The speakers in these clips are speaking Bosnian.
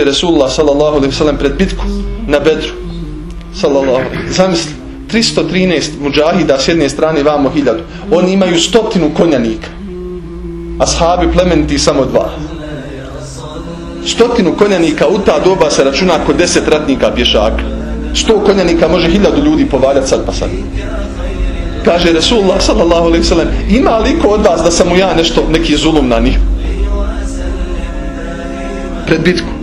Resulullah sallallahu alejhi ve sellem pred bitku na Bedru sallallahu alejhi. Zamisli, 313 mudžahida s jedne strane, vamo 1000. Oni imaju 100 konjanika. Ashabi plemeniti samo 2. 100 konjanika u ta doba se računa kod 10 ratnika pješaka. 100 konjanika može 1000 ljudi povaljati sad pa sad. Kaže Resulullah sallallahu alejhi ve sellem, ima li ko od vas da sam mu ja neki zulum na njih? Pred bitku.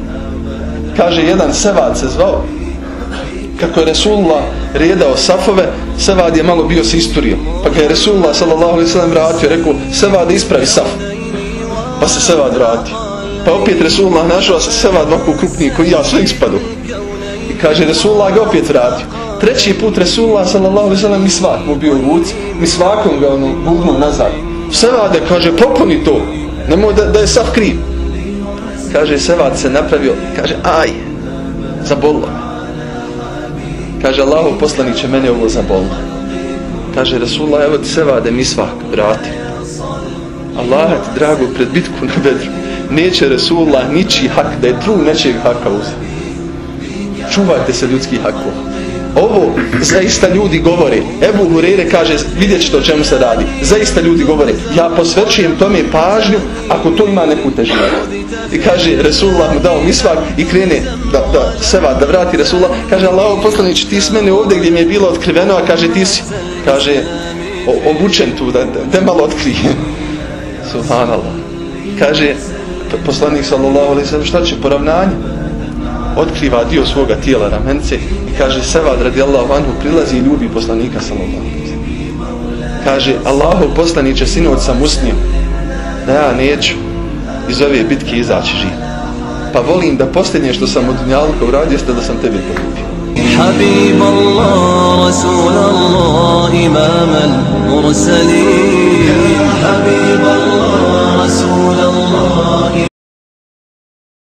Kaže, jedan Sevad se zvao. Kako je Resulullah redao safove, Sevad je malo bio se isturio. Pa kad je Resulullah sallallahu alejhi ve sellem vratio, rekao, Sevad ispravi saf. Pa se Sevad vratio. Pa opet Resulullah našao se Sevad ovako krupniji koji ja, sve ispadu. I kaže, Resulullah ga opet vratio. Treći put Resulullah sallallahu alejhi ve sellem misvak mu bio u ruci, misvakom ga gurnuo nazad. Sevade, kaže, popuni to. Nemoj da je saf kriv. Kaže, Sevad se napravio, kaže, aj, zabolilo me. Kaže, Allahov poslaniće, mene ovo zabolilo. Kaže, Resulullah, evo ti Sevade misvak, vrati. Allah ti drago, pred bitku na Bedru, neće Resulullah ničiji hak, da je trun nečijeg haka uzeti. Čuvajte se ljudskih hakova. Ovo zaista ljudi govore. Ebu Hurere kaže, vidjet ćete o čemu se radi. Zaista ljudi govore, ja posvećujem tome pažnju ako to ima neku težinu. I kaže, Resulullah mu dao misvak i krene da Sevad da vrati Resulullah. Kaže, Allahov poslanić, ti s mene ovdje gdje mi je bilo otkriveno, a kaže, ti si, kaže, obučen tu, da malo otkrije. Subhanallah. Kaže, poslanik sallallahu alejhi ve sellem, šta će poravnanje? Otkriva dio svoga tijela, ramence, i kaže, Sevad radijallahu anhu prilazi i ljubi poslanika sallallahu alejhi ve sellem. Kaže, Allahov poslaniće, sinoć sam usnio da ja neću iz ove bitke izaći živ. Pa volim da posljednje što sam od dunjaluka uradio jeste da sam tebe poljubio. Habib Allah, Rasul Allah, imam al-mursalin.